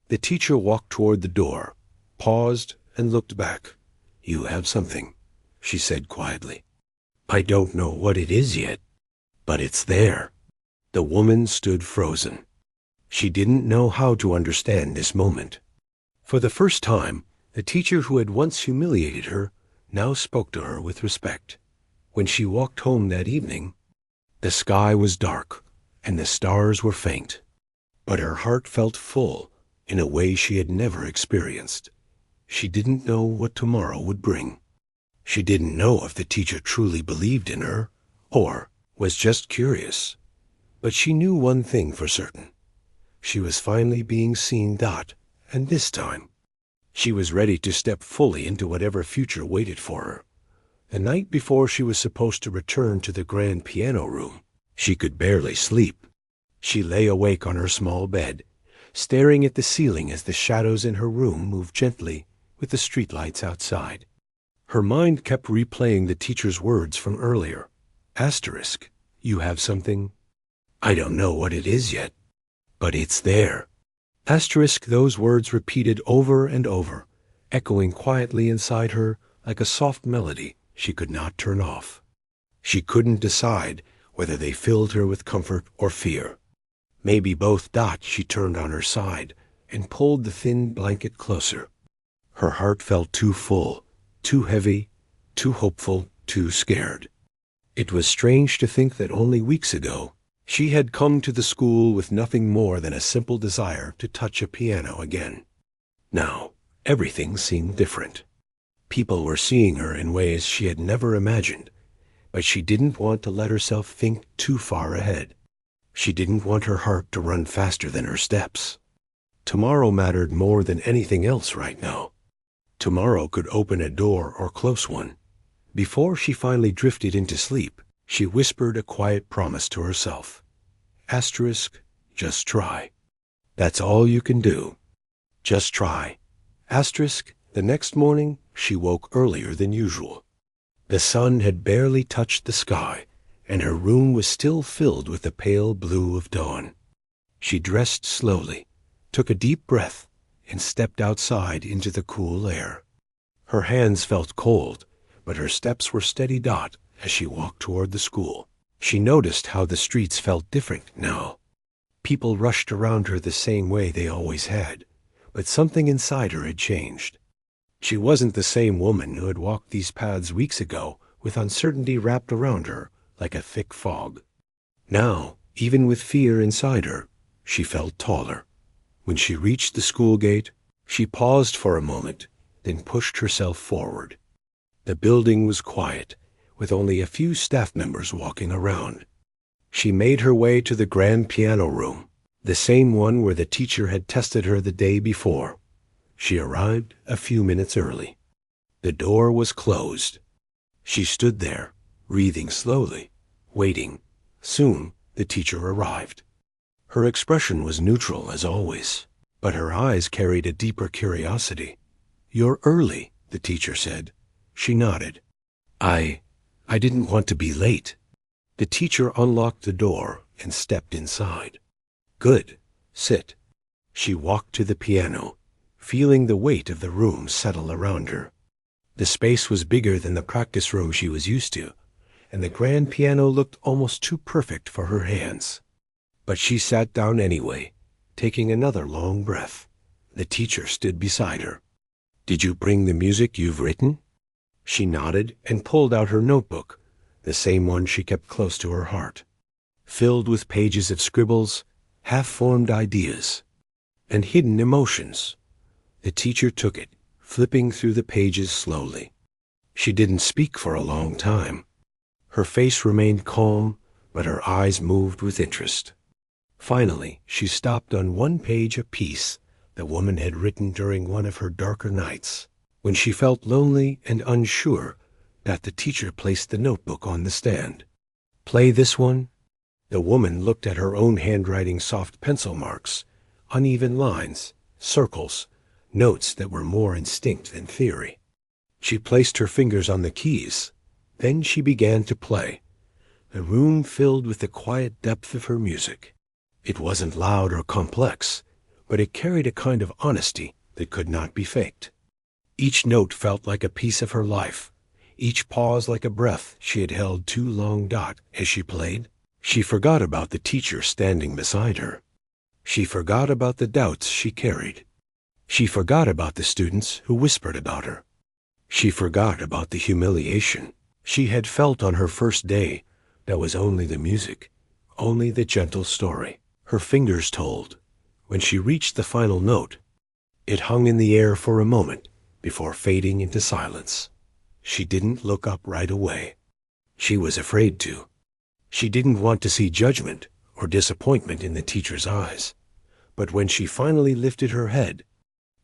[SPEAKER 1] The teacher walked toward the door, paused, and looked back. "You have something," she said quietly. "I don't know what it is yet, but it's there." The woman stood frozen. She didn't know how to understand this moment. For the first time, the teacher who had once humiliated her now spoke to her with respect. When she walked home that evening, the sky was dark and the stars were faint, but her heart felt full in a way she had never experienced. She didn't know what tomorrow would bring. She didn't know if the teacher truly believed in her or was just curious. But she knew one thing for certain. She was finally being seen. And this time, she was ready to step fully into whatever future waited for her. The night before she was supposed to return to the grand piano room, she could barely sleep. She lay awake on her small bed, staring at the ceiling as the shadows in her room moved gently with the streetlights outside. Her mind kept replaying the teacher's words from earlier. Asterisk, you have something? I don't know what it is yet, but it's there. Asterisk, those words repeated over and over, echoing quietly inside her like a soft melody she could not turn off. She couldn't decide whether they filled her with comfort or fear. Maybe both. She turned on her side and pulled the thin blanket closer. Her heart felt too full, too heavy, too hopeful, too scared. It was strange to think that only weeks ago she had come to the school with nothing more than a simple desire to touch a piano again. Now, everything seemed different. People were seeing her in ways she had never imagined, but she didn't want to let herself think too far ahead. She didn't want her heart to run faster than her steps. Tomorrow mattered more than anything else right now. Tomorrow could open a door or close one. Before she finally drifted into sleep, she whispered a quiet promise to herself. Asterisk, just try. That's all you can do. Just try. Asterisk, the next morning she woke earlier than usual. The sun had barely touched the sky, and her room was still filled with the pale blue of dawn. She dressed slowly, took a deep breath, and stepped outside into the cool air. Her hands felt cold, but her steps were steady. As she walked toward the school, She noticed how the streets felt different now. People rushed around her the same way they always had, but something inside her had changed. She wasn't the same woman who had walked these paths weeks ago with uncertainty wrapped around her like a thick fog. Now, even with fear inside her, she felt taller. When she reached the school gate, she paused for a moment, then pushed herself forward. The building was quiet, with only a few staff members walking around. She made her way to the grand piano room, the same one where the teacher had tested her the day before. She arrived a few minutes early. The door was closed. She stood there, breathing slowly, waiting. Soon, the teacher arrived. Her expression was neutral as always, but her eyes carried a deeper curiosity. "You're early," the teacher said. She nodded. I didn't want to be late." The teacher unlocked the door and stepped inside. "Good. Sit." She walked to the piano, feeling the weight of the room settle around her. The space was bigger than the practice room she was used to, and the grand piano looked almost too perfect for her hands. But she sat down anyway, taking another long breath. The teacher stood beside her. "Did you bring the music you've written?" She nodded and pulled out her notebook, the same one she kept close to her heart, filled with pages of scribbles, half-formed ideas, and hidden emotions. The teacher took it, flipping through the pages slowly. She didn't speak for a long time. Her face remained calm, but her eyes moved with interest. Finally, she stopped on one page a piece the woman had written during one of her darker nights, when she felt lonely and unsure. That the teacher placed the notebook on the stand. "Play this one?" The woman looked at her own handwriting, soft pencil marks, uneven lines, circles, notes that were more instinct than theory. She placed her fingers on the keys. Then she began to play. The room filled with the quiet depth of her music. It wasn't loud or complex, but it carried a kind of honesty that could not be faked. Each note felt like a piece of her life, each pause like a breath she had held too long. As she played, she forgot about the teacher standing beside her. She forgot about the doubts she carried. She forgot about the students who whispered about her. She forgot about the humiliation she had felt on her first day. That was only the music, only the gentle story her fingers told. When she reached the final note, it hung in the air for a moment before fading into silence. She didn't look up right away. She was afraid to. She didn't want to see judgment or disappointment in the teacher's eyes. But when she finally lifted her head,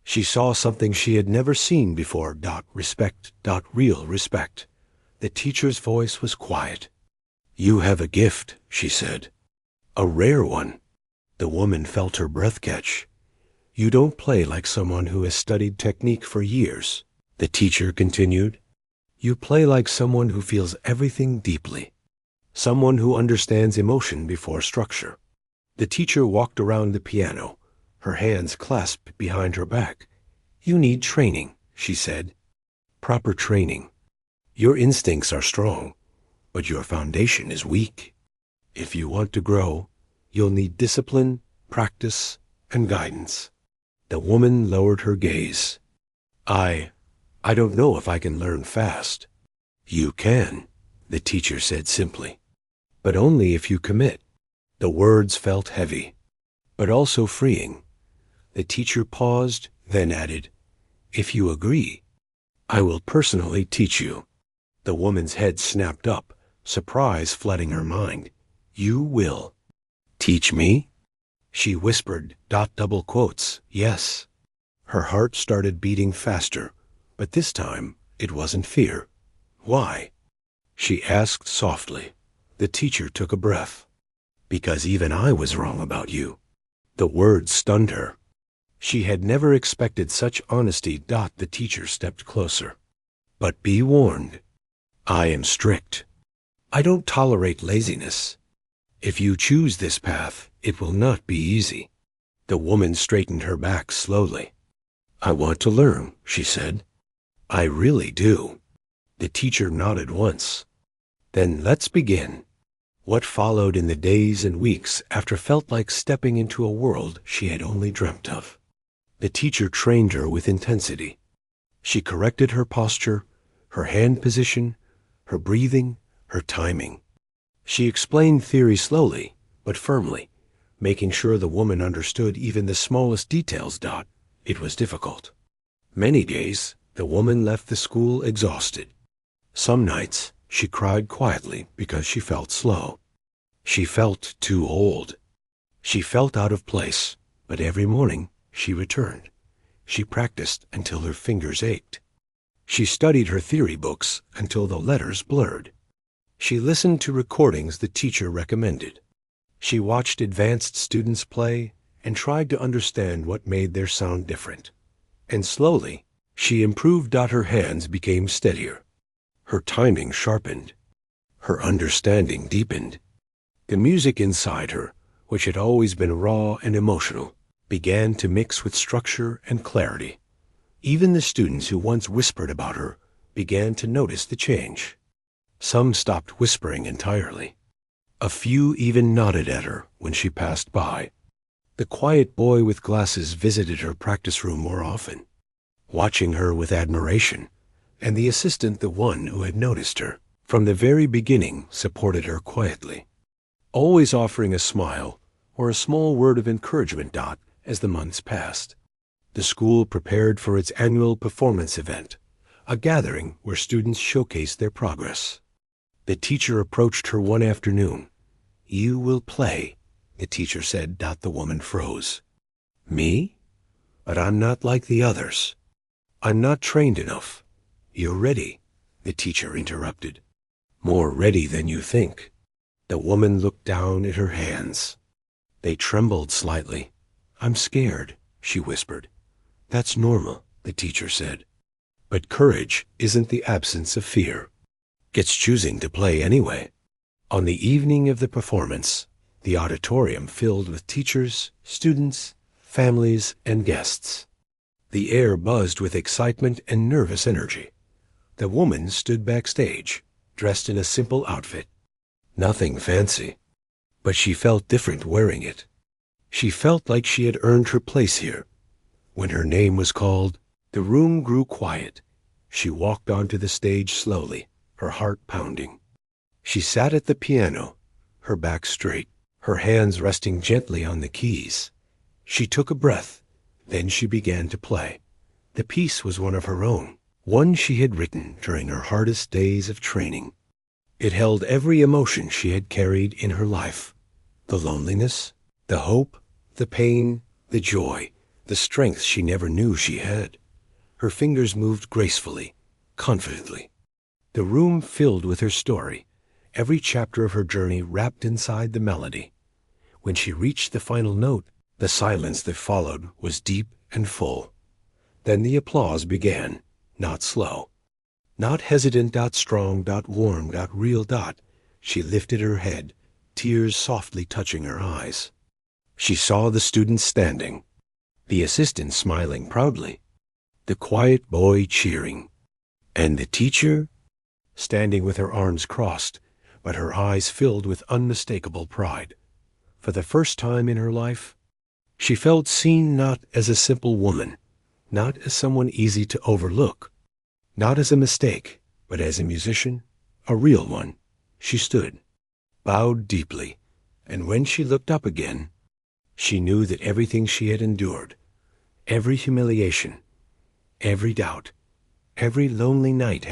[SPEAKER 1] she saw something she had never seen before. Respect. Real respect. The teacher's voice was quiet. "You have a gift," she said. "A rare one." The woman felt her breath catch. "You don't play like someone who has studied technique for years," the teacher continued. "You play like someone who feels everything deeply, someone who understands emotion before structure." The teacher walked around the piano, her hands clasped behind her back. "You need training," she said. "Proper training. Your instincts are strong, but your foundation is weak. If you want to grow, you'll need discipline, practice, and guidance." The woman lowered her gaze. I don't know if I can learn fast." "You can," the teacher said simply, "but only if you commit." The words felt heavy, but also freeing. The teacher paused, then added, "If you agree, I will personally teach you." The woman's head snapped up, surprise flooding her mind. "You will teach me?" She whispered, double quotes, "Yes." Her heart started beating faster, but this time it wasn't fear. "Why?" she asked softly. The teacher took a breath. "Because even I was wrong about you." The words stunned her. She had never expected such honesty. The teacher stepped closer. "But be warned. I am strict. I don't tolerate laziness. If you choose this path, it will not be easy." The woman straightened her back slowly. "I want to learn," she said. "I really do." The teacher nodded once. "Then let's begin." What followed in the days and weeks after felt like stepping into a world she had only dreamt of. The teacher trained her with intensity. She corrected her posture, her hand position, her breathing, her timing. She explained theory slowly, but firmly, making sure the woman understood even the smallest details. It was difficult. Many days, the woman left the school exhausted. Some nights, she cried quietly because she felt slow. She felt too old. She felt out of place, but every morning she returned. She practiced until her fingers ached. She studied her theory books until the letters blurred. She listened to recordings the teacher recommended. She watched advanced students play and tried to understand what made their sound different. And slowly, she improved. Her hands became steadier. Her timing sharpened. Her understanding deepened. The music inside her, which had always been raw and emotional, began to mix with structure and clarity. Even the students who once whispered about her began to notice the change. Some stopped whispering entirely. A few even nodded at her when she passed by. The quiet boy with glasses visited her practice room more often, watching her with admiration, and the assistant, the one who had noticed her from the very beginning, supported her quietly, always offering a smile or a small word of encouragement. As the months passed, the school prepared for its annual performance event, a gathering where students showcased their progress. The teacher approached her one afternoon. "You will play," the teacher said. The woman froze. "Me? But I'm not like the others. I'm not trained enough." "You're ready," the teacher interrupted. "More ready than you think." The woman looked down at her hands. They trembled slightly. "I'm scared," she whispered. "That's normal," the teacher said. But courage isn't the absence of fear. It's choosing to play anyway. On the evening of the performance, the auditorium filled with teachers, students, families, and guests. The air buzzed with excitement and nervous energy. The woman stood backstage, dressed in a simple outfit. Nothing fancy, but she felt different wearing it. She felt like she had earned her place here. When her name was called, the room grew quiet. She walked onto the stage slowly, her heart pounding. She sat at the piano, her back straight, her hands resting gently on the keys. She took a breath, then she began to play. The piece was one of her own, one she had written during her hardest days of training. It held every emotion she had carried in her life: the loneliness, the hope, the pain, the joy, the strength she never knew she had. Her fingers moved gracefully, confidently. The room filled with her story, every chapter of her journey wrapped inside the melody. When she reached the final note, the silence that followed was deep and full. Then the applause began, not slow, not hesitant. Strong. Warm. Real. She lifted her head, tears softly touching her eyes. She saw the students standing, the assistant smiling proudly, the quiet boy cheering, and the teacher standing with her arms crossed, but her eyes filled with unmistakable pride. For the first time in her life, she felt seen, not as a simple woman, not as someone easy to overlook, not as a mistake, but as a musician, a real one. She stood, bowed deeply, and when she looked up again, she knew that everything she had endured, every humiliation, every doubt, every lonely night